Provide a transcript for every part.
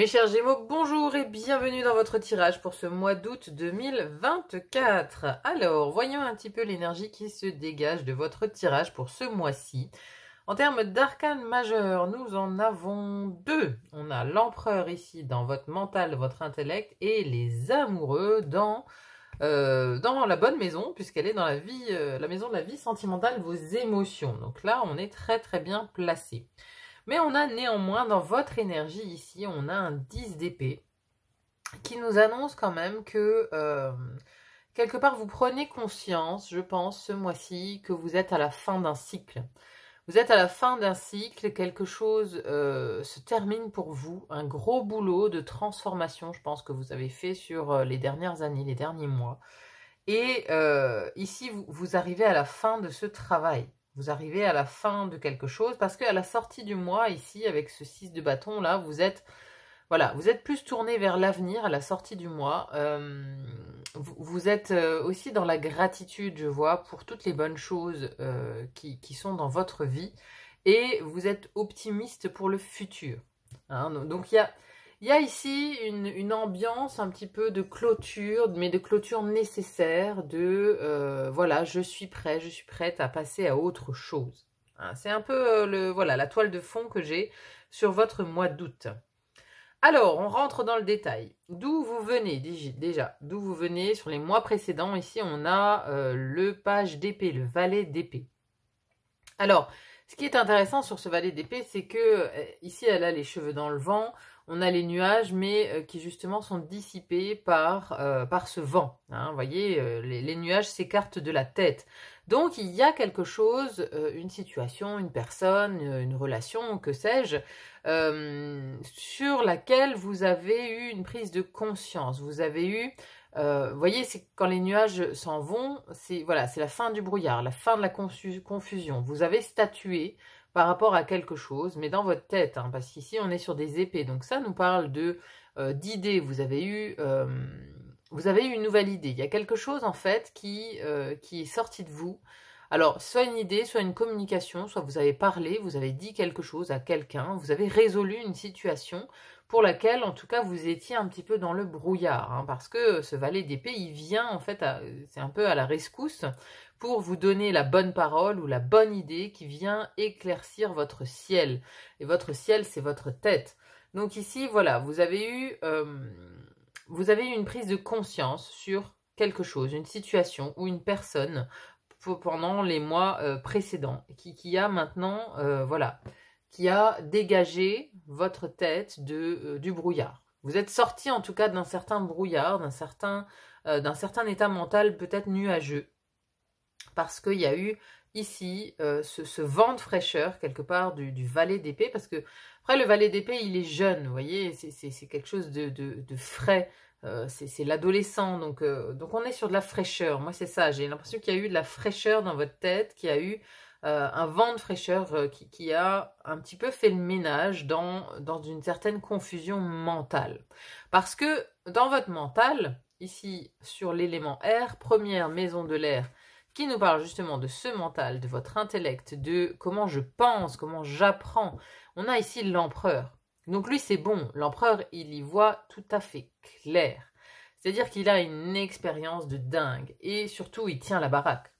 Mes chers Gémeaux, bonjour et bienvenue dans votre tirage pour ce mois d'août 2024. Alors, voyons un petit peu l'énergie qui se dégage de votre tirage pour ce mois-ci. En termes d'arcanes majeures, nous en avons deux. On a l'empereur ici dans votre mental, votre intellect, et les amoureux dans la bonne maison, puisqu'elle est dans la vie, la maison de la vie sentimentale, vos émotions. Donc là, on est très très bien placé. Mais on a néanmoins dans votre énergie ici, on a un 10 d'épée qui nous annonce quand même que quelque part vous prenez conscience, je pense, ce mois-ci, que vous êtes à la fin d'un cycle. Vous êtes à la fin d'un cycle, quelque chose se termine pour vous, un gros boulot de transformation, je pense, que vous avez fait sur les dernières années, les derniers mois. Et ici, vous arrivez à la fin de ce travail. Vous arrivez à la fin de quelque chose parce qu'à la sortie du mois, ici, avec ce 6 de bâton, là, vous êtes plus tourné vers l'avenir à la sortie du mois. Vous êtes aussi dans la gratitude, je vois, pour toutes les bonnes choses qui sont dans votre vie. Et vous êtes optimiste pour le futur. Hein, donc, il y a ici une ambiance un petit peu de clôture, mais de clôture nécessaire, voilà, je suis prête à passer à autre chose. Hein, c'est un peu la toile de fond que j'ai sur votre mois d'août. Alors, on rentre dans le détail. D'où vous venez déjà? D'où vous venez sur les mois précédents? Ici, on a le page d'épée, le valet d'épée. Alors, ce qui est intéressant sur ce valet d'épée, c'est que ici, elle a les cheveux dans le vent. On a les nuages, mais qui justement sont dissipés par ce vent. Hein, vous voyez, les nuages s'écartent de la tête. Donc, il y a quelque chose, une situation, une personne, une relation, que sais-je, sur laquelle vous avez eu une prise de conscience. Vous avez eu, vous voyez, c'est quand les nuages s'en vont, c'est la fin du brouillard, la fin de la confusion. Vous avez statué par rapport à quelque chose, mais dans votre tête, hein, parce qu'ici on est sur des épées, donc ça nous parle d'idées. Vous avez eu une nouvelle idée. Il y a quelque chose en fait qui est sorti de vous. Alors, soit une idée, soit une communication, soit vous avez parlé, vous avez dit quelque chose à quelqu'un, vous avez résolu une situation pour laquelle, en tout cas, vous étiez un petit peu dans le brouillard, hein, parce que ce valet d'épée, il vient, en fait, c'est un peu à la rescousse, pour vous donner la bonne parole ou la bonne idée qui vient éclaircir votre ciel. Et votre ciel, c'est votre tête. Donc ici, voilà, vous avez eu une prise de conscience sur quelque chose, une situation ou une personne pendant les mois précédents, qui a maintenant, qui a dégagé votre tête du brouillard. Vous êtes sorti en tout cas d'un certain brouillard, d'un certain état mental peut-être nuageux, parce qu'il y a eu ici ce vent de fraîcheur quelque part du valet d'épée, parce que après le valet d'épée il est jeune, vous voyez, c'est quelque chose de frais, c'est l'adolescent, donc on est sur de la fraîcheur. Moi c'est ça, j'ai l'impression qu'il y a eu de la fraîcheur dans votre tête, qu'il y a eu un vent de fraîcheur qui a un petit peu fait le ménage dans une certaine confusion mentale. Parce que dans votre mental, ici sur l'élément air, première maison de l'air, qui nous parle justement de ce mental, de votre intellect, de comment je pense, comment j'apprends. On a ici l'empereur. Donc lui, c'est bon. L'empereur, il y voit tout à fait clair. C'est-à-dire qu'il a une expérience de dingue. Et surtout, il tient la baraque.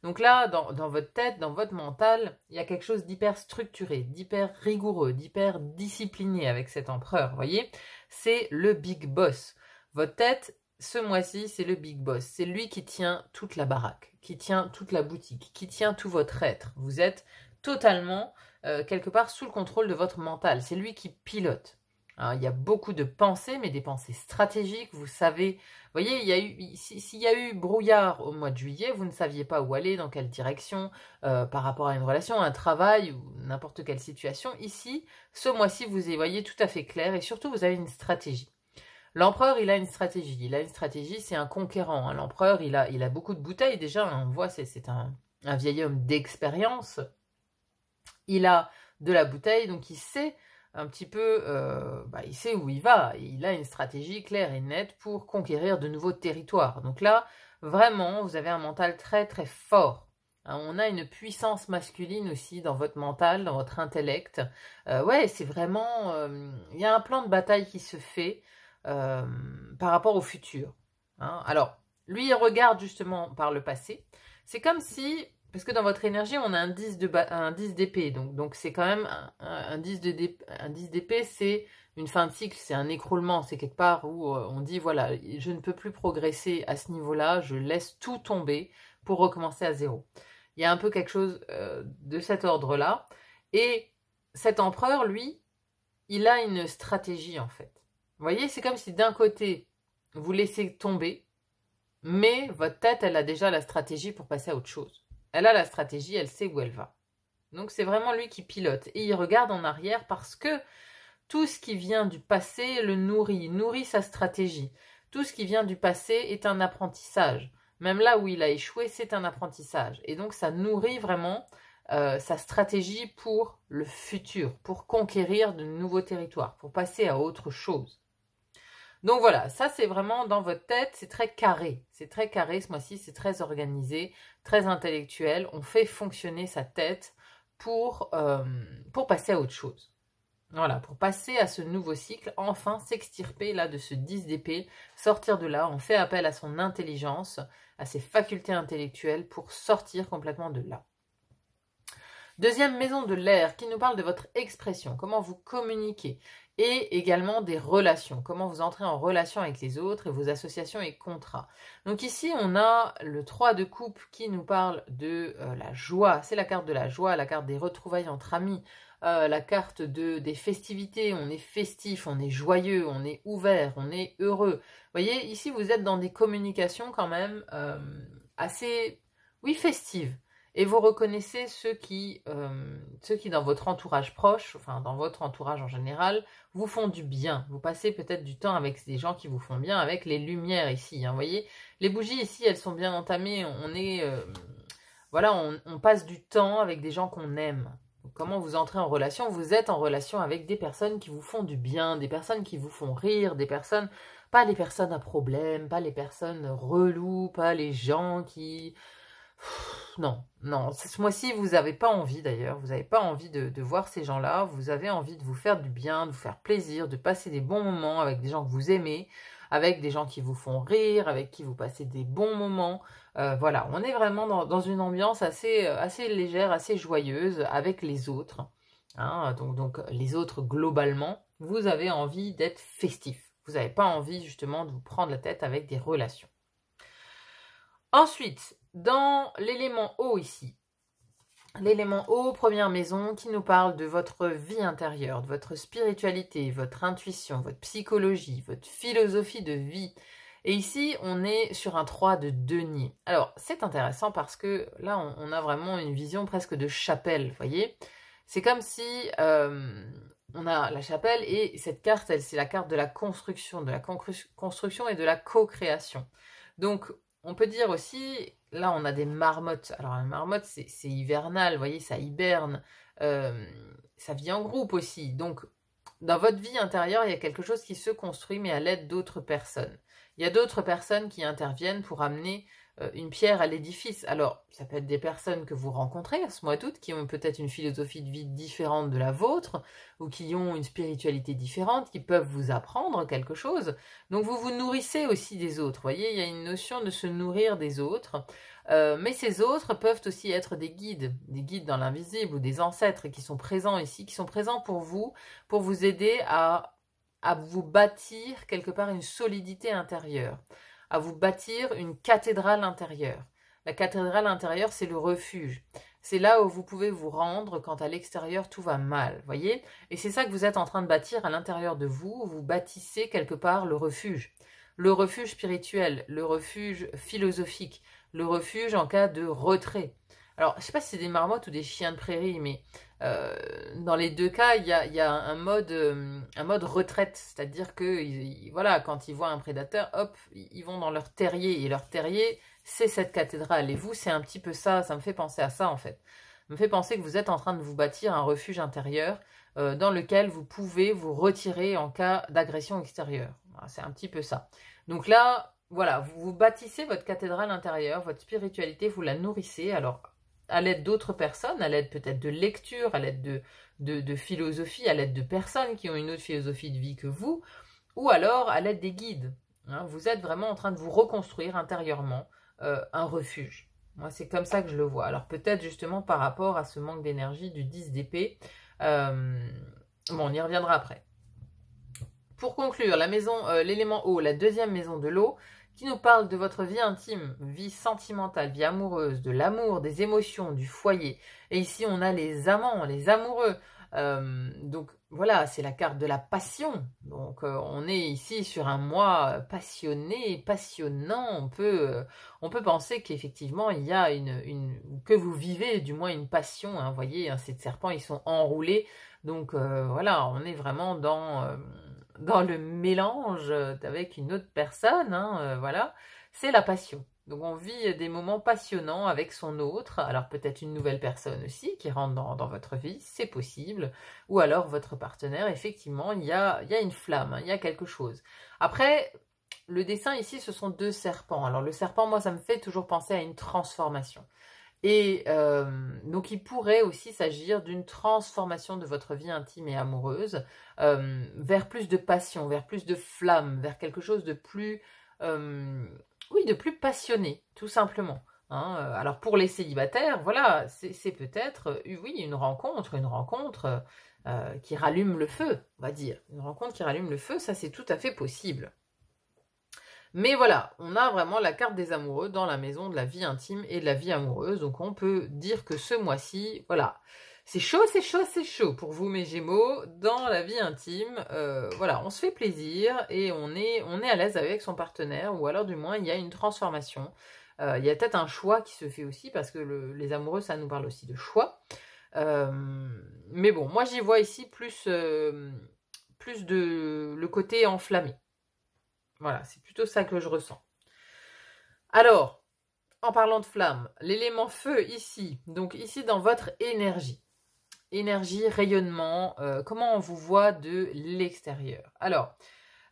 Donc là, dans votre tête, dans votre mental, il y a quelque chose d'hyper structuré, d'hyper rigoureux, d'hyper discipliné avec cet empereur. Vous voyez, c'est le big boss. Votre tête, ce mois-ci, c'est le big boss. C'est lui qui tient toute la baraque, qui tient toute la boutique, qui tient tout votre être. Vous êtes totalement, quelque part, sous le contrôle de votre mental. C'est lui qui pilote. Alors, il y a beaucoup de pensées, mais des pensées stratégiques. Vous savez, vous voyez, s'il y a eu brouillard au mois de juillet, vous ne saviez pas où aller, dans quelle direction, par rapport à une relation, un travail ou n'importe quelle situation. Ici, ce mois-ci, vous y voyez tout à fait clair et surtout, vous avez une stratégie. L'empereur, il a une stratégie. Il a une stratégie, c'est un conquérant. Hein. L'empereur, il a beaucoup de bouteilles déjà. Hein. On voit, c'est un vieil homme d'expérience. Il a de la bouteille, donc il sait un petit peu, il sait où il va. Il a une stratégie claire et nette pour conquérir de nouveaux territoires. Donc là, vraiment, vous avez un mental très très fort. Hein, on a une puissance masculine aussi dans votre mental, dans votre intellect. Ouais, c'est vraiment... Il y a un plan de bataille qui se fait par rapport au futur. Hein. Alors, lui, il regarde justement par le passé. C'est comme si... Parce que dans votre énergie, on a un 10 d'épée. Donc c'est quand même un 10 d'épée, c'est une fin de cycle, c'est un écroulement. C'est quelque part où on dit, voilà, je ne peux plus progresser à ce niveau-là, je laisse tout tomber pour recommencer à zéro. Il y a un peu quelque chose de cet ordre-là. Et cet empereur, lui, il a une stratégie en fait. Vous voyez, c'est comme si d'un côté, vous laissez tomber, mais votre tête, elle a déjà la stratégie pour passer à autre chose. Elle a la stratégie, elle sait où elle va. Donc c'est vraiment lui qui pilote. Et il regarde en arrière parce que tout ce qui vient du passé le nourrit sa stratégie. Tout ce qui vient du passé est un apprentissage. Même là où il a échoué, c'est un apprentissage. Et donc ça nourrit vraiment sa stratégie pour le futur, pour conquérir de nouveaux territoires, pour passer à autre chose. Donc voilà, ça c'est vraiment dans votre tête, c'est très carré. C'est très carré ce mois-ci, c'est très organisé, très intellectuel. On fait fonctionner sa tête pour passer à autre chose. Voilà, pour passer à ce nouveau cycle, enfin s'extirper là de ce 10 d'épée, sortir de là, on fait appel à son intelligence, à ses facultés intellectuelles pour sortir complètement de là. Deuxième maison de l'air qui nous parle de votre expression, comment vous communiquez et également des relations, comment vous entrez en relation avec les autres et vos associations et contrats. Donc ici, on a le 3 de coupe qui nous parle de la joie, c'est la carte de la joie, la carte des retrouvailles entre amis, la carte des festivités, on est festif, on est joyeux, on est ouvert, on est heureux. Vous voyez, ici, vous êtes dans des communications quand même assez, oui, festives. Et vous reconnaissez ceux qui dans votre entourage proche, enfin dans votre entourage en général, vous font du bien. Vous passez peut-être du temps avec des gens qui vous font bien, avec les lumières ici. Hein, vous voyez, les bougies ici, elles sont bien entamées. On est, voilà, on passe du temps avec des gens qu'on aime. Donc, comment vous entrez en relation? Vous êtes en relation avec des personnes qui vous font du bien, des personnes qui vous font rire, des personnes, pas les personnes à problème, pas les personnes reloues, pas les gens qui... Non, non, ce mois-ci, vous n'avez pas envie d'ailleurs, vous n'avez pas envie de voir ces gens-là, vous avez envie de vous faire du bien, de vous faire plaisir, de passer des bons moments avec des gens que vous aimez, avec des gens qui vous font rire, avec qui vous passez des bons moments. Voilà, on est vraiment dans une ambiance assez légère, assez joyeuse avec les autres. Hein, donc les autres globalement, vous avez envie d'être festif. Vous n'avez pas envie justement de vous prendre la tête avec des relations. Ensuite, dans l'élément eau ici, l'élément eau, première maison, qui nous parle de votre vie intérieure, de votre spiritualité, votre intuition, votre psychologie, votre philosophie de vie. Et ici, on est sur un 3 de denier. Alors, c'est intéressant parce que là, on a vraiment une vision presque de chapelle, vous voyez. C'est comme si on a la chapelle et cette carte, c'est la carte de la construction et de la co-création. Donc, on peut dire aussi, là on a des marmottes. Alors une marmotte c'est hivernal, vous voyez, ça hiberne, ça vit en groupe aussi. Donc dans votre vie intérieure, il y a quelque chose qui se construit mais à l'aide d'autres personnes. Il y a d'autres personnes qui interviennent pour amener une pierre à l'édifice. Alors ça peut être des personnes que vous rencontrez à ce mois d'août qui ont peut-être une philosophie de vie différente de la vôtre ou qui ont une spiritualité différente, qui peuvent vous apprendre quelque chose. Donc vous vous nourrissez aussi des autres. Vous voyez, il y a une notion de se nourrir des autres. Mais ces autres peuvent aussi être des guides dans l'invisible ou des ancêtres qui sont présents ici, qui sont présents pour vous aider à vous bâtir quelque part une solidité intérieure, à vous bâtir une cathédrale intérieure. La cathédrale intérieure, c'est le refuge. C'est là où vous pouvez vous rendre quand à l'extérieur tout va mal, voyez? Et c'est ça que vous êtes en train de bâtir à l'intérieur de vous. Vous bâtissez quelque part le refuge spirituel, le refuge philosophique, le refuge en cas de retrait. Alors, je ne sais pas si c'est des marmottes ou des chiens de prairie, mais dans les deux cas, il y a un mode retraite, c'est-à-dire que voilà, quand ils voient un prédateur, hop, ils vont dans leur terrier, et leur terrier, c'est cette cathédrale. Et vous, c'est un petit peu ça, ça me fait penser à ça en fait. Ça me fait penser que vous êtes en train de vous bâtir un refuge intérieur dans lequel vous pouvez vous retirer en cas d'agression extérieure. C'est un petit peu ça. Donc là, voilà, vous bâtissez votre cathédrale intérieure, votre spiritualité, vous la nourrissez. Alors, à l'aide d'autres personnes, à l'aide peut-être de lecture, à l'aide de philosophie, à l'aide de personnes qui ont une autre philosophie de vie que vous, ou alors à l'aide des guides. Hein. Vous êtes vraiment en train de vous reconstruire intérieurement un refuge. Moi, c'est comme ça que je le vois. Alors peut-être justement par rapport à ce manque d'énergie du 10 d'épée. Bon, on y reviendra après. Pour conclure, la maison, l'élément eau, la deuxième maison de l'eau, qui nous parle de votre vie intime, vie sentimentale, vie amoureuse, de l'amour, des émotions, du foyer. Et ici, on a les amants, les amoureux. Donc voilà, c'est la carte de la passion. Donc on est ici sur un mois passionné, passionnant. On peut penser qu'effectivement il y a que vous vivez du moins une passion. Hein, vous voyez, hein, ces serpents ils sont enroulés. Donc voilà, on est vraiment dans le mélange avec une autre personne. Hein, voilà, c'est la passion. Donc on vit des moments passionnants avec son autre, alors peut-être une nouvelle personne aussi qui rentre dans votre vie, c'est possible, ou alors votre partenaire, effectivement, il y a une flamme, hein, il y a quelque chose. Après, le dessin ici, ce sont deux serpents. Alors le serpent, moi, ça me fait toujours penser à une transformation. Et donc il pourrait aussi s'agir d'une transformation de votre vie intime et amoureuse vers plus de passion, vers plus de flamme, vers quelque chose de plus... oui, de plus passionné, tout simplement. Hein. Alors pour les célibataires, voilà, c'est peut-être, oui, une rencontre qui rallume le feu, on va dire. Une rencontre qui rallume le feu, ça c'est tout à fait possible. Mais voilà, on a vraiment la carte des amoureux dans la maison de la vie intime et de la vie amoureuse. Donc on peut dire que ce mois-ci, voilà, c'est chaud, c'est chaud, c'est chaud pour vous mes Gémeaux. Dans la vie intime, voilà, on se fait plaisir et on est à l'aise avec son partenaire. Ou alors du moins, il y a une transformation. Il y a peut-être un choix qui se fait aussi parce que les amoureux, ça nous parle aussi de choix. Mais bon, moi j'y vois ici plus de le côté enflammé. Voilà, c'est plutôt ça que je ressens. Alors, en parlant de flamme, l'élément feu ici, donc ici dans votre énergie, rayonnement, comment on vous voit de l'extérieur. Alors,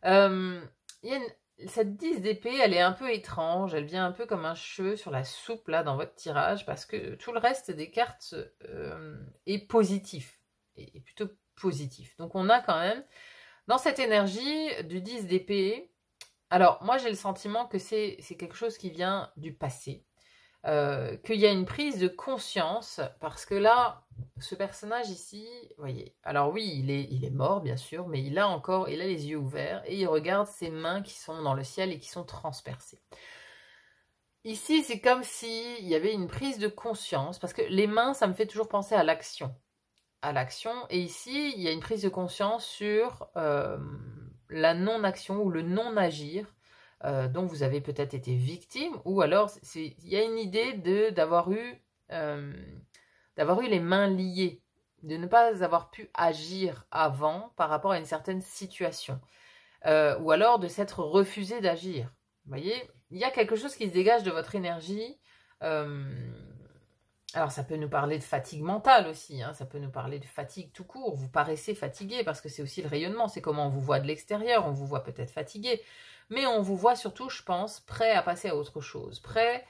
cette 10 d'épée, elle est un peu étrange, elle vient un peu comme un cheveu sur la soupe là dans votre tirage, parce que tout le reste des cartes est positif, est plutôt positif. Donc on a quand même, dans cette énergie du 10 d'épée, alors, moi, j'ai le sentiment que c'est quelque chose qui vient du passé, qu'il y a une prise de conscience, parce que là, ce personnage ici, vous voyez, alors oui, il est mort, bien sûr, mais il a les yeux ouverts, et il regarde ses mains qui sont dans le ciel et qui sont transpercées. Ici, c'est comme s'il y avait une prise de conscience, parce que les mains, ça me fait toujours penser à l'action. Et ici, il y a une prise de conscience sur la non-action ou le non-agir dont vous avez peut-être été victime, ou alors il y a une idée d'avoir eu les mains liées, de ne pas avoir pu agir avant par rapport à une certaine situation, ou alors de s'être refusé d'agir. Vous voyez, il y a quelque chose qui se dégage de votre énergie. Alors, ça peut nous parler de fatigue mentale aussi, hein, ça peut nous parler de fatigue tout court. Vous paraissez fatigué parce que c'est aussi le rayonnement, c'est comment on vous voit de l'extérieur, on vous voit peut-être fatigué, mais on vous voit surtout, je pense, prêt à passer à autre chose, prêt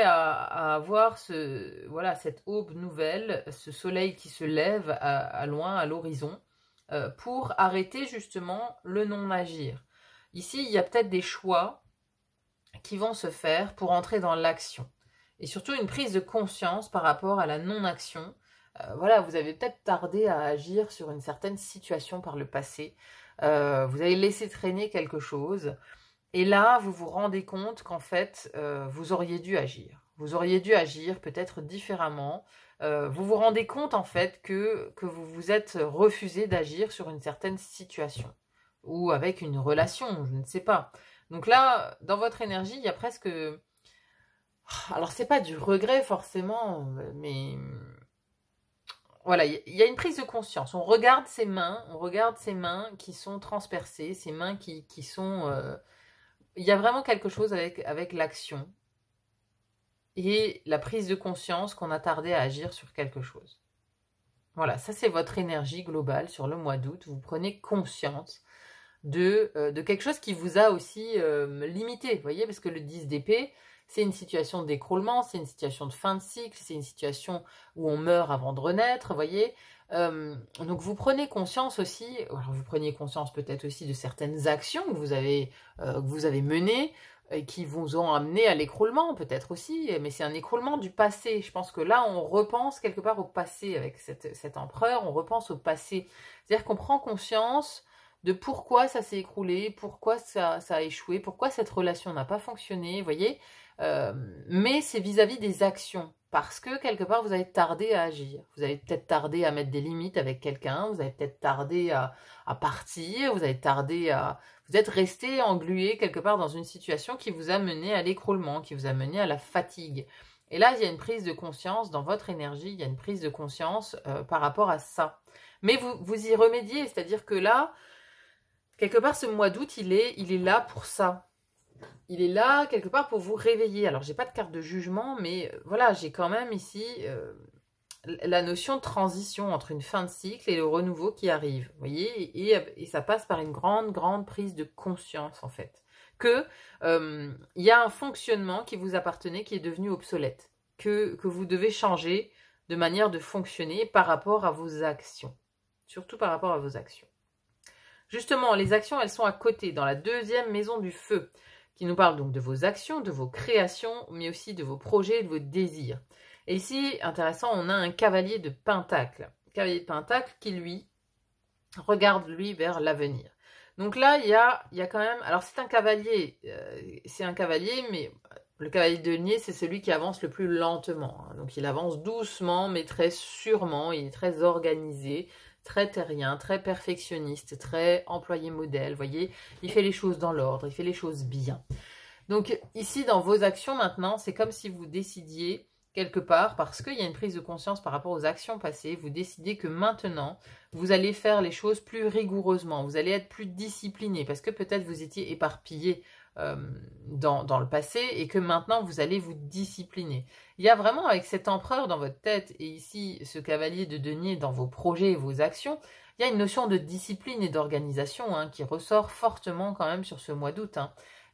à avoir cette aube nouvelle, ce soleil qui se lève à loin, à l'horizon, pour arrêter justement le non-agir. Ici, il y a peut-être des choix qui vont se faire pour entrer dans l'action. Et surtout une prise de conscience par rapport à la non-action. Voilà, vous avez peut-être tardé à agir sur une certaine situation par le passé. Vous avez laissé traîner quelque chose. Et là, vous vous rendez compte qu'en fait, vous auriez dû agir. Vous auriez dû agir peut-être différemment. Vous vous rendez compte en fait que vous vous êtes refusé d'agir sur une certaine situation. Ou avec une relation, je ne sais pas. Donc là, dans votre énergie, il y a presque... Alors, c'est pas du regret forcément, mais voilà, il y a une prise de conscience. On regarde ses mains qui sont transpercées, ces mains qui sont... Il y a vraiment quelque chose avec l'action et la prise de conscience qu'on a tardé à agir sur quelque chose. Voilà, ça c'est votre énergie globale sur le mois d'août. Vous prenez conscience de quelque chose qui vous a aussi limité, vous voyez, parce que le 10 d'épée, c'est une situation d'écroulement, c'est une situation de fin de cycle, c'est une situation où on meurt avant de renaître, vous voyez. Donc vous prenez conscience aussi, alors vous prenez conscience peut-être aussi de certaines actions que vous avez menées, et qui vous ont amené à l'écroulement peut-être aussi, mais c'est un écroulement du passé. Je pense que là, on repense quelque part au passé avec cet empereur, on repense au passé. C'est-à-dire qu'on prend conscience de pourquoi ça s'est écroulé, pourquoi ça a échoué, pourquoi cette relation n'a pas fonctionné, vous voyez. Mais c'est vis-à-vis des actions, parce que quelque part, vous avez tardé à agir. Vous avez peut-être tardé à mettre des limites avec quelqu'un, vous avez peut-être tardé à partir, vous avez tardé à... Vous êtes resté englué quelque part dans une situation qui vous a mené à l'écroulement, qui vous a mené à la fatigue. Et là, il y a une prise de conscience dans votre énergie, il y a une prise de conscience par rapport à ça. Mais vous y remédiez, c'est-à-dire que là, quelque part, ce mois d'août, il est là pour ça. Il est là, quelque part, pour vous réveiller. Alors, j'ai pas de carte de jugement, mais voilà, j'ai quand même ici la notion de transition entre une fin de cycle et le renouveau qui arrive. Vous voyez, et ça passe par une grande, grande prise de conscience, en fait. Que il y a un fonctionnement qui vous appartenait, qui est devenu obsolète. Que vous devez changer de manière de fonctionner par rapport à vos actions. Surtout par rapport à vos actions. Justement, les actions, elles sont à côté, dans la deuxième maison du feu, qui nous parle donc de vos actions, de vos créations, mais aussi de vos projets, de vos désirs. Et ici, intéressant, on a un cavalier de Pentacle. Cavalier de Pentacle qui, lui, regarde, lui, vers l'avenir. Donc là, il y a quand même... Alors, c'est un cavalier, mais le cavalier de denier, c'est celui qui avance le plus lentement. Hein. Donc, il avance doucement, mais très sûrement. Il est très organisé, très terrien, très perfectionniste, très employé modèle. Vous voyez, il fait les choses dans l'ordre, il fait les choses bien. Donc, ici, dans vos actions, maintenant, c'est comme si vous décidiez... quelque part, parce qu'il y a une prise de conscience par rapport aux actions passées, vous décidez que maintenant, vous allez faire les choses plus rigoureusement, vous allez être plus discipliné, parce que peut-être vous étiez éparpillé dans le passé, et que maintenant, vous allez vous discipliner. Il y a vraiment, avec cet empereur dans votre tête, et ici, ce cavalier de denier dans vos projets et vos actions, il y a une notion de discipline et d'organisation qui ressort fortement quand même sur ce mois d'août.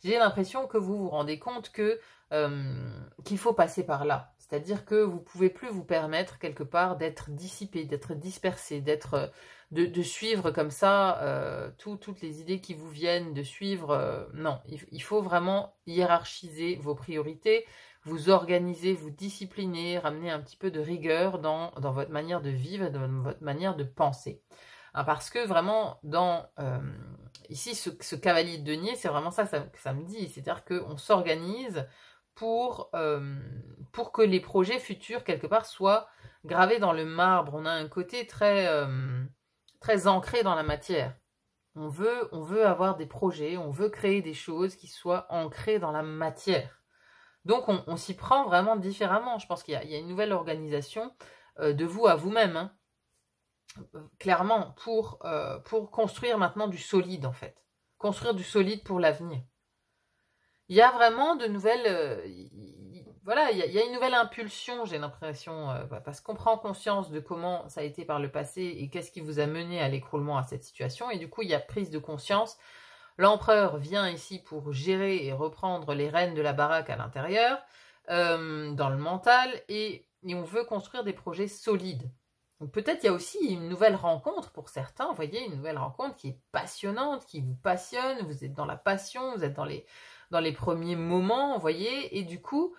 J'ai l'impression que vous vous rendez compte qu'il faut passer par là. C'est-à-dire que vous ne pouvez plus vous permettre quelque part d'être dissipé, d'être dispersé, de suivre comme ça toutes les idées qui vous viennent, de suivre... non, il faut vraiment hiérarchiser vos priorités, vous organiser, vous discipliner, ramener un petit peu de rigueur dans votre manière de vivre, dans votre manière de penser. Parce que vraiment, ici, ce cavalier de denier, c'est vraiment ça que ça me dit. C'est-à-dire qu'on s'organise pour que les projets futurs, quelque part, soient gravés dans le marbre. On a un côté très, très ancré dans la matière. On veut avoir des projets, on veut créer des choses qui soient ancrées dans la matière. Donc, on s'y prend vraiment différemment. Je pense qu'il y a une nouvelle organisation de vous à vous-même, clairement, pour construire maintenant du solide, en fait. Construire du solide pour l'avenir. Il y a vraiment de nouvelles... voilà, il y a une nouvelle impulsion, j'ai l'impression, parce qu'on prend conscience de comment ça a été par le passé et qu'est-ce qui vous a mené à l'écroulement à cette situation. Et du coup, il y a prise de conscience. L'empereur vient ici pour gérer et reprendre les rênes de la baraque à l'intérieur, dans le mental, et on veut construire des projets solides. Donc peut-être il y a aussi une nouvelle rencontre pour certains, vous voyez, une nouvelle rencontre qui est passionnante, qui vous passionne, vous êtes dans la passion, vous êtes dans les premiers moments, vous voyez, et du coup,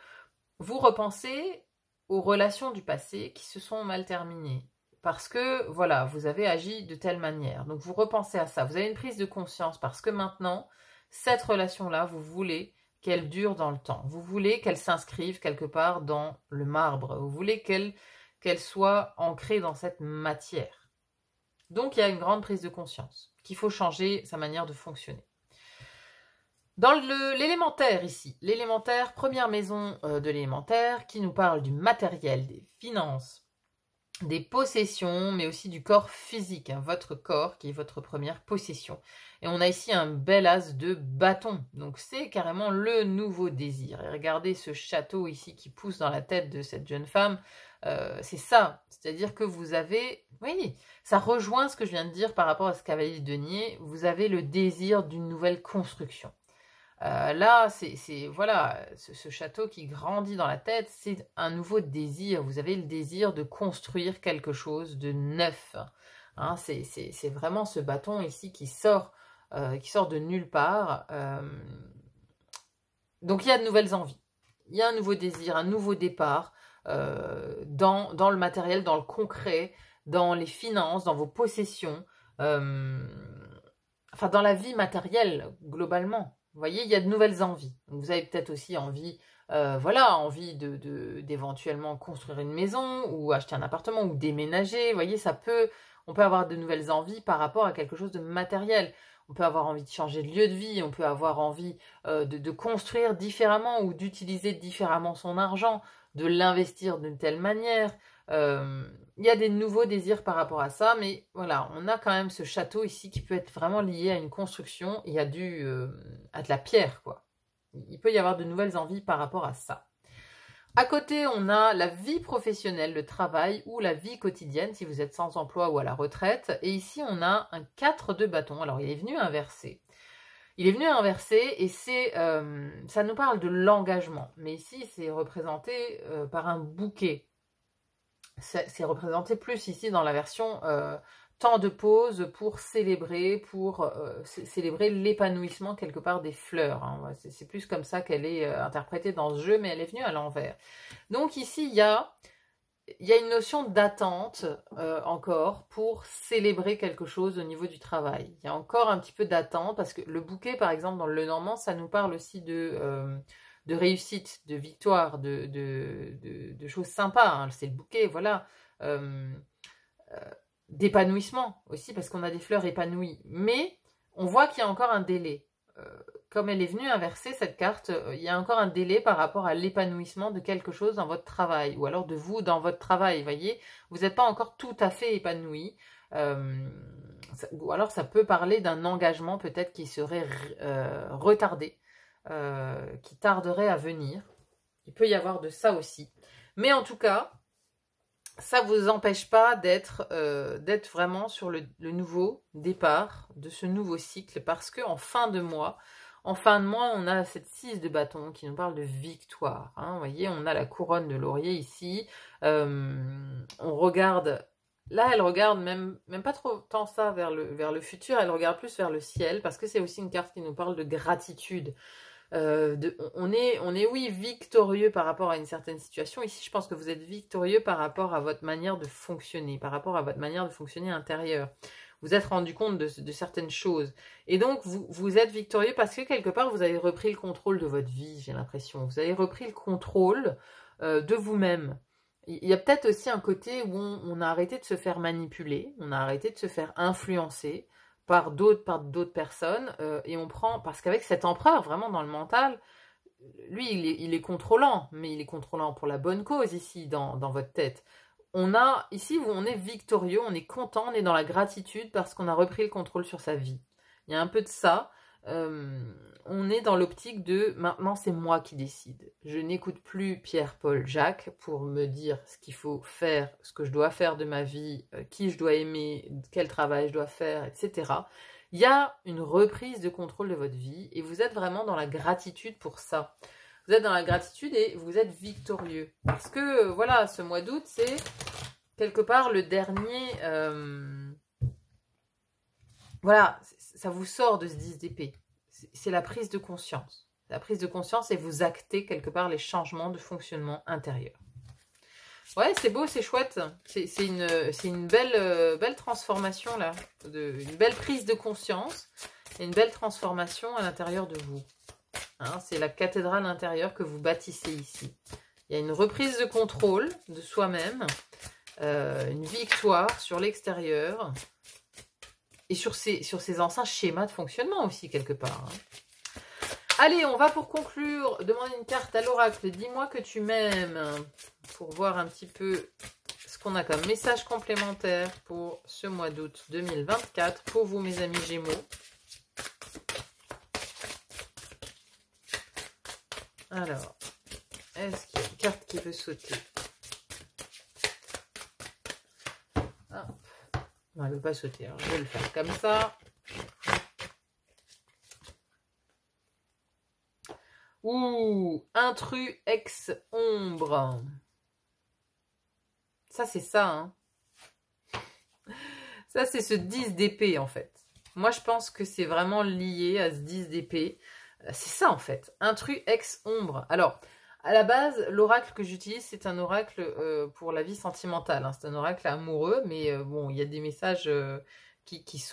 vous repensez aux relations du passé qui se sont mal terminées. Parce que, voilà, vous avez agi de telle manière. Donc, vous repensez à ça. Vous avez une prise de conscience parce que maintenant, cette relation-là, vous voulez qu'elle dure dans le temps. Vous voulez qu'elle s'inscrive quelque part dans le marbre. Vous voulez qu'elle soit ancrée dans cette matière. Donc, il y a une grande prise de conscience qu'il faut changer sa manière de fonctionner. Dans l'élémentaire ici, l'élémentaire, première maison de l'élémentaire qui nous parle du matériel, des finances, des possessions, mais aussi du corps physique, votre corps qui est votre première possession. Et on a ici un bel as de bâton, donc c'est carrément le nouveau désir. Et regardez ce château ici qui pousse dans la tête de cette jeune femme, c'est ça, c'est-à-dire que vous avez, oui, ça rejoint ce que je viens de dire par rapport à ce cavalier de denier, vous avez le désir d'une nouvelle construction. Là, voilà, ce château qui grandit dans la tête, c'est un nouveau désir. Vous avez le désir de construire quelque chose de neuf. Hein, c'est vraiment ce bâton ici qui sort de nulle part. Donc, il y a de nouvelles envies. Il y a un nouveau désir, un nouveau départ dans le matériel, dans le concret, dans les finances, dans vos possessions, enfin dans la vie matérielle globalement. Vous voyez, il y a de nouvelles envies. Donc, vous avez peut-être aussi envie, voilà, envie d'éventuellement construire une maison ou acheter un appartement ou déménager. Vous voyez, on peut avoir de nouvelles envies par rapport à quelque chose de matériel. On peut avoir envie de changer de lieu de vie, on peut avoir envie de construire différemment ou d'utiliser différemment son argent, de l'investir d'une telle manière. Il y a des nouveaux désirs par rapport à ça, mais voilà, on a quand même ce château ici qui peut être vraiment lié à une construction et à de la pierre, quoi. Il peut y avoir de nouvelles envies par rapport à ça. À côté, on a la vie professionnelle, le travail ou la vie quotidienne si vous êtes sans emploi ou à la retraite. Et ici, on a un 4 de bâton. Alors, il est venu inversé. Il est venu inversé et ça nous parle de l'engagement. Mais ici, c'est représenté par un bouquet. C'est représenté plus ici dans la version temps de pause pour célébrer l'épanouissement quelque part des fleurs. Hein. C'est plus comme ça qu'elle est interprétée dans ce jeu, mais elle est venue à l'envers. Donc ici, il y a une notion d'attente encore pour célébrer quelque chose au niveau du travail. Il y a encore un petit peu d'attente parce que le bouquet, par exemple, dans le Lenormand, ça nous parle aussi de réussite, de victoire, de choses sympas. Hein. C'est le bouquet, voilà. D'épanouissement aussi, parce qu'on a des fleurs épanouies. Mais on voit qu'il y a encore un délai. Comme elle est venue inverser cette carte, il y a encore un délai par rapport à l'épanouissement de quelque chose dans votre travail, ou alors de vous dans votre travail, voyez. Vous n'êtes pas encore tout à fait épanoui. Ou alors ça peut parler d'un engagement peut-être qui serait retardé, qui tarderait à venir. Il peut y avoir de ça aussi. Mais en tout cas, ça ne vous empêche pas d'être vraiment sur le nouveau départ de ce nouveau cycle, parce qu'en fin de mois, on a cette 6 de bâton qui nous parle de victoire. Hein, vous voyez, on a la couronne de laurier ici. On regarde, là elle regarde même pas trop tant ça vers le futur, elle regarde plus vers le ciel, parce que c'est aussi une carte qui nous parle de gratitude. On est oui victorieux par rapport à une certaine situation. Ici, je pense que vous êtes victorieux par rapport à votre manière de fonctionner, par rapport à votre manière de fonctionner intérieure. Vous êtes rendu compte de certaines choses. Et donc, vous êtes victorieux parce que quelque part, vous avez repris le contrôle de votre vie, j'ai l'impression. Vous avez repris le contrôle de vous-même. Il y a peut-être aussi un côté où on a arrêté de se faire manipuler, on a arrêté de se faire influencer par d'autres personnes, et on prend, parce qu'avec cet empereur, vraiment dans le mental, lui, il est contrôlant, mais il est contrôlant pour la bonne cause ici, dans votre tête. Ici, on est victorieux, on est content, on est dans la gratitude parce qu'on a repris le contrôle sur sa vie. Il y a un peu de ça. On est dans l'optique de maintenant c'est moi qui décide. Je n'écoute plus Pierre, Paul, Jacques pour me dire ce qu'il faut faire, ce que je dois faire de ma vie, qui je dois aimer, quel travail je dois faire, etc. Il y a une reprise de contrôle de votre vie et vous êtes vraiment dans la gratitude pour ça. Vous êtes dans la gratitude et vous êtes victorieux. Parce que voilà, ce mois d'août, c'est quelque part le dernier... voilà, ça vous sort de ce 10 d'épée. C'est la prise de conscience. La prise de conscience et vous actez quelque part les changements de fonctionnement intérieur. Ouais, c'est beau, c'est chouette. C'est une belle transformation là. Une belle prise de conscience et une belle transformation à l'intérieur de vous. Hein, c'est la cathédrale intérieure que vous bâtissez ici. Il y a une reprise de contrôle de soi-même, une victoire sur l'extérieur, et sur ces anciens schémas de fonctionnement aussi, quelque part. Hein. Allez, on va pour conclure demander une carte à l'oracle. Dis-moi que tu m'aimes. Pour voir un petit peu ce qu'on a comme message complémentaire pour ce mois d'août 2024. Pour vous, mes amis Gémeaux. Alors, est-ce qu'il y a une carte qui veut sauter? Ah. Non, elle ne veut pas sauter. Alors, je vais le faire comme ça. Ouh, intrus ex-ombre. Ça, c'est ça, hein. Ça, c'est ce 10 d'épée, en fait. Moi, je pense que c'est vraiment lié à ce 10 d'épée. C'est ça, en fait. Intrus ex-ombre. Alors, à la base, l'oracle que j'utilise, c'est un oracle pour la vie sentimentale, hein. C'est un oracle amoureux, mais bon, il y a des messages qui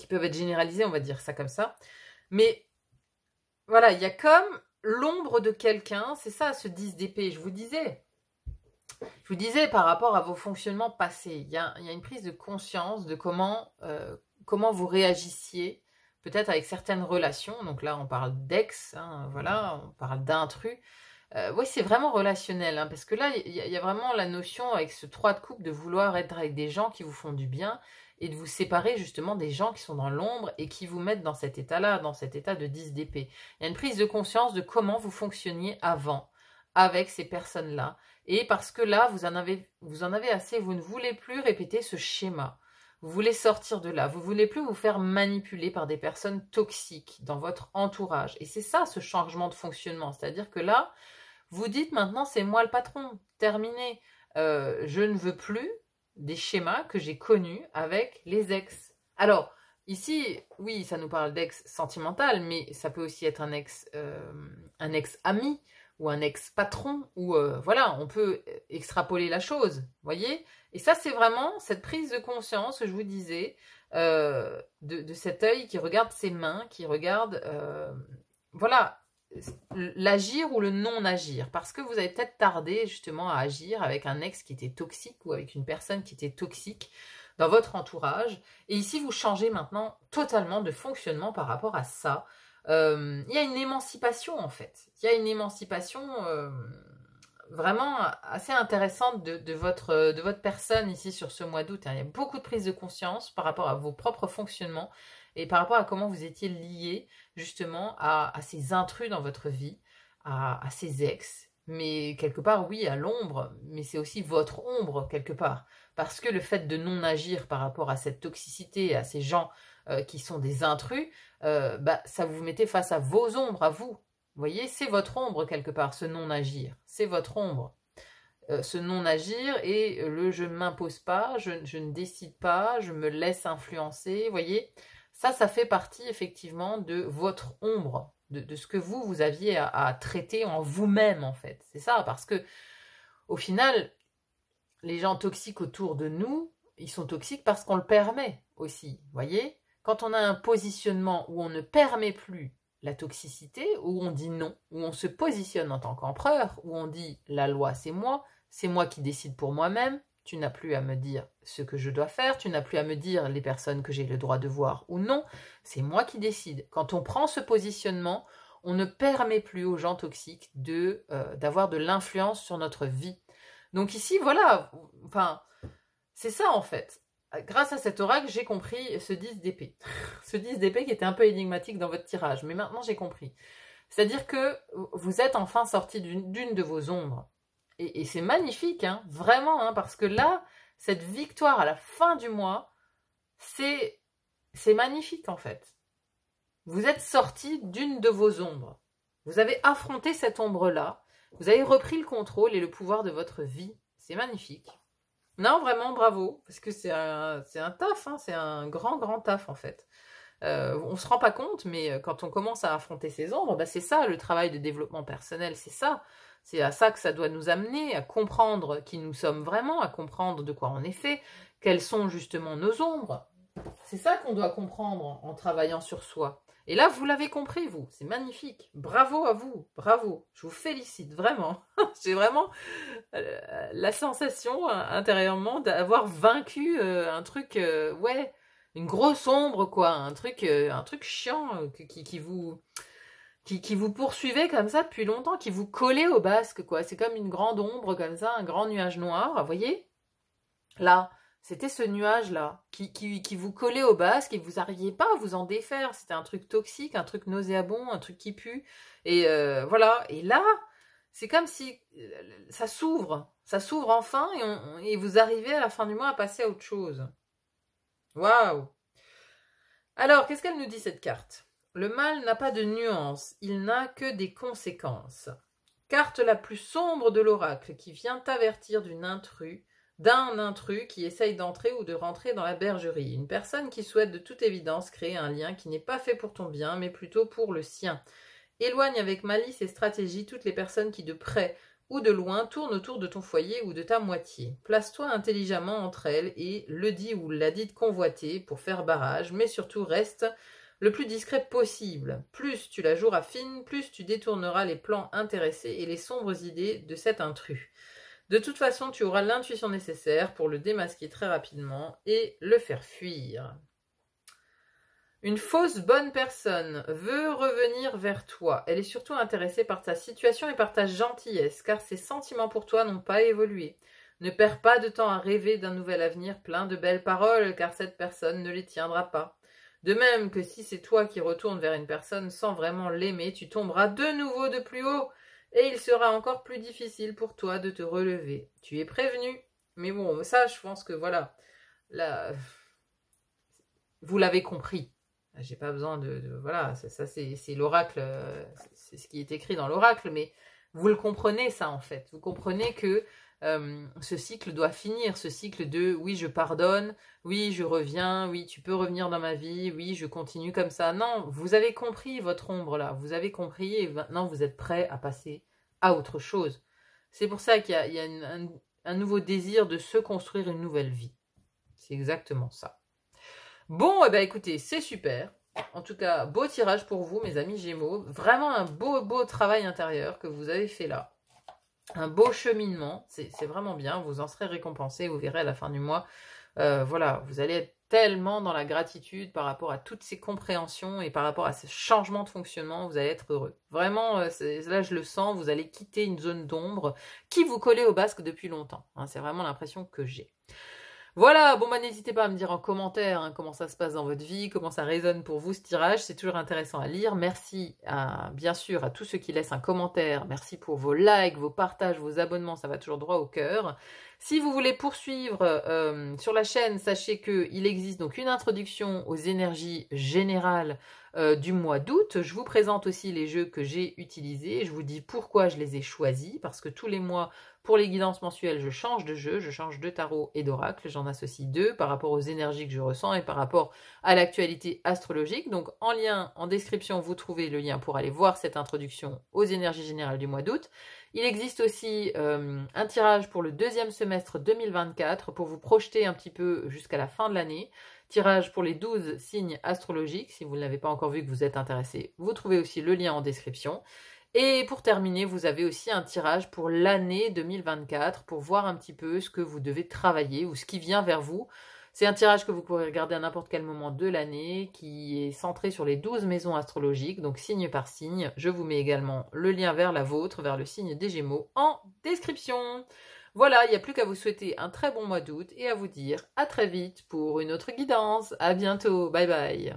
peuvent être généralisés, on va dire ça comme ça. Mais voilà, il y a comme l'ombre de quelqu'un, c'est ça, ce 10 d'épée. Je vous disais par rapport à vos fonctionnements passés, il y a une prise de conscience de comment vous réagissiez, peut-être avec certaines relations. Donc là, on parle d'ex, hein, voilà, on parle d'intrus. Oui, c'est vraiment relationnel, hein, parce que là, il y a vraiment la notion avec ce 3 de coupe de vouloir être avec des gens qui vous font du bien et de vous séparer justement des gens qui sont dans l'ombre et qui vous mettent dans cet état-là, dans cet état de 10 d'épée. Il y a une prise de conscience de comment vous fonctionniez avant avec ces personnes-là. Et parce que là, vous en avez assez, vous ne voulez plus répéter ce schéma. Vous voulez sortir de là, vous ne voulez plus vous faire manipuler par des personnes toxiques dans votre entourage. Et c'est ça, ce changement de fonctionnement. C'est-à-dire que là, vous dites maintenant, c'est moi le patron, terminé. Je ne veux plus des schémas que j'ai connus avec les ex. Alors, ici, oui, ça nous parle d'ex sentimental, mais ça peut aussi être un ex-ami ou un ex-patron, ou voilà, on peut extrapoler la chose, voyez. Et ça, c'est vraiment cette prise de conscience que je vous disais, de cet œil qui regarde ses mains, qui regarde, voilà, l'agir ou le non-agir, parce que vous avez peut-être tardé justement à agir avec un ex qui était toxique ou avec une personne qui était toxique dans votre entourage, et ici vous changez maintenant totalement de fonctionnement par rapport à ça. Il y a une émancipation en fait, il y a une émancipation vraiment assez intéressante de votre personne ici sur ce mois d'août, hein. Il y a beaucoup de prise de conscience par rapport à vos propres fonctionnements et par rapport à comment vous étiez lié justement à ces intrus dans votre vie, à ces ex, mais quelque part oui à l'ombre, mais c'est aussi votre ombre quelque part, parce que le fait de non agir par rapport à cette toxicité, à ces gens qui sont des intrus, ça vous mettait face à vos ombres, à vous. Vous voyez, c'est votre ombre quelque part, ce non-agir. C'est votre ombre. Ce non-agir et le je ne m'impose pas, je ne décide pas, je me laisse influencer. Vous voyez, ça fait partie effectivement de votre ombre, de ce que vous aviez à traiter en vous-même en fait. C'est ça, parce que au final, les gens toxiques autour de nous, ils sont toxiques parce qu'on le permet aussi. Vous voyez, quand on a un positionnement où on ne permet plus la toxicité, où on dit non, où on se positionne en tant qu'empereur, où on dit la loi c'est moi qui décide pour moi-même, tu n'as plus à me dire ce que je dois faire, tu n'as plus à me dire les personnes que j'ai le droit de voir ou non, c'est moi qui décide. Quand on prend ce positionnement, on ne permet plus aux gens toxiques d'avoir de l'influence sur notre vie. Donc ici, voilà, enfin, c'est ça en fait. Grâce à cet oracle, j'ai compris ce 10 d'épée. Ce 10 d'épée qui était un peu énigmatique dans votre tirage, mais maintenant j'ai compris. C'est-à-dire que vous êtes enfin sorti d'une de vos ombres. Et c'est magnifique, hein, vraiment, hein, parce que là, cette victoire à la fin du mois, c'est magnifique en fait. Vous êtes sorti d'une de vos ombres. Vous avez affronté cette ombre-là. Vous avez repris le contrôle et le pouvoir de votre vie. C'est magnifique. Non, vraiment, bravo. Parce que c'est un taf, hein, c'est un grand taf en fait. On ne se rend pas compte, mais quand on commence à affronter ses ombres, c'est ça le travail de développement personnel, c'est ça. C'est à ça que ça doit nous amener, à comprendre qui nous sommes vraiment, à comprendre de quoi on est fait, quelles sont justement nos ombres. C'est ça qu'on doit comprendre en travaillant sur soi. Et là, vous l'avez compris, vous. C'est magnifique. Bravo à vous. Bravo. Je vous félicite, vraiment. J'ai vraiment la sensation intérieurement d'avoir vaincu un truc, ouais, une grosse ombre, quoi. Un truc chiant qui vous poursuivait comme ça depuis longtemps, qui vous collait au basque, quoi. C'est comme une grande ombre comme ça, un grand nuage noir, vous voyez? Là. C'était ce nuage-là qui vous collait au basque et vous n'arriviez pas à vous en défaire. C'était un truc toxique, un truc nauséabond, un truc qui pue. Et voilà. Et là, c'est comme si ça s'ouvre. Ça s'ouvre enfin et vous arrivez à la fin du mois à passer à autre chose. Waouh! Alors, qu'est-ce qu'elle nous dit cette carte? Le mal n'a pas de nuance, il n'a que des conséquences. Carte la plus sombre de l'oracle qui vient t'avertir d'un intrus qui essaye d'entrer ou de rentrer dans la bergerie. Une personne qui souhaite de toute évidence créer un lien qui n'est pas fait pour ton bien, mais plutôt pour le sien. Éloigne avec malice et stratégie toutes les personnes qui de près ou de loin tournent autour de ton foyer ou de ta moitié. Place-toi intelligemment entre elles et le dit ou la dite convoitée pour faire barrage, mais surtout reste le plus discret possible. Plus tu la joueras fine, plus tu détourneras les plans intéressés et les sombres idées de cet intrus. De toute façon, tu auras l'intuition nécessaire pour le démasquer très rapidement et le faire fuir. Une fausse bonne personne veut revenir vers toi. Elle est surtout intéressée par ta situation et par ta gentillesse, car ses sentiments pour toi n'ont pas évolué. Ne perds pas de temps à rêver d'un nouvel avenir plein de belles paroles, car cette personne ne les tiendra pas. De même que si c'est toi qui retournes vers une personne sans vraiment l'aimer, tu tomberas de nouveau de plus haut, et il sera encore plus difficile pour toi de te relever. Tu es prévenu. Mais bon, ça, je pense que voilà, là, vous l'avez compris. J'ai pas besoin voilà, ça c'est l'oracle, c'est ce qui est écrit dans l'oracle, mais vous le comprenez ça en fait. Vous comprenez que ce cycle doit finir, ce cycle de oui je pardonne, oui je reviens, oui tu peux revenir dans ma vie, oui je continue comme ça. Non, vous avez compris votre ombre là, vous avez compris et maintenant vous êtes prêt à passer à autre chose. C'est pour ça qu'il y a un nouveau désir de se construire une nouvelle vie. C'est exactement ça. Bon, eh ben, écoutez, c'est super. En tout cas, beau tirage pour vous, mes amis Gémeaux. Vraiment un beau travail intérieur que vous avez fait là. Un beau cheminement. C'est vraiment bien. Vous en serez récompensé. Vous verrez à la fin du mois. Voilà, vous allez être tellement dans la gratitude par rapport à toutes ces compréhensions et par rapport à ce changement de fonctionnement. Vous allez être heureux. Vraiment, là, je le sens. Vous allez quitter une zone d'ombre qui vous collait au basque depuis longtemps. Hein, c'est vraiment l'impression que j'ai. Voilà, bon bah n'hésitez pas à me dire en commentaire comment ça se passe dans votre vie, comment ça résonne pour vous ce tirage, c'est toujours intéressant à lire. Merci bien sûr à tous ceux qui laissent un commentaire, merci pour vos likes, vos partages, vos abonnements, ça va toujours droit au cœur. Si vous voulez poursuivre sur la chaîne, sachez qu'il existe donc une introduction aux énergies générales du mois d'août. Je vous présente aussi les jeux que j'ai utilisés, je vous dis pourquoi je les ai choisis, parce que tous les mois, pour les guidances mensuelles, je change de jeu, je change de tarot et d'oracle, j'en associe deux par rapport aux énergies que je ressens et par rapport à l'actualité astrologique. Donc en lien, en description, vous trouvez le lien pour aller voir cette introduction aux énergies générales du mois d'août. Il existe aussi un tirage pour le deuxième semestre 2024 pour vous projeter un petit peu jusqu'à la fin de l'année. Tirage pour les 12 signes astrologiques. Si vous ne l'avez pas encore vu, que vous êtes intéressé, vous trouvez aussi le lien en description. Et pour terminer, vous avez aussi un tirage pour l'année 2024 pour voir un petit peu ce que vous devez travailler ou ce qui vient vers vous. C'est un tirage que vous pourrez regarder à n'importe quel moment de l'année qui est centré sur les 12 maisons astrologiques, donc signe par signe. Je vous mets également le lien vers la vôtre, vers le signe des Gémeaux en description. Voilà, il n'y a plus qu'à vous souhaiter un très bon mois d'août et à vous dire à très vite pour une autre guidance. À bientôt, bye bye.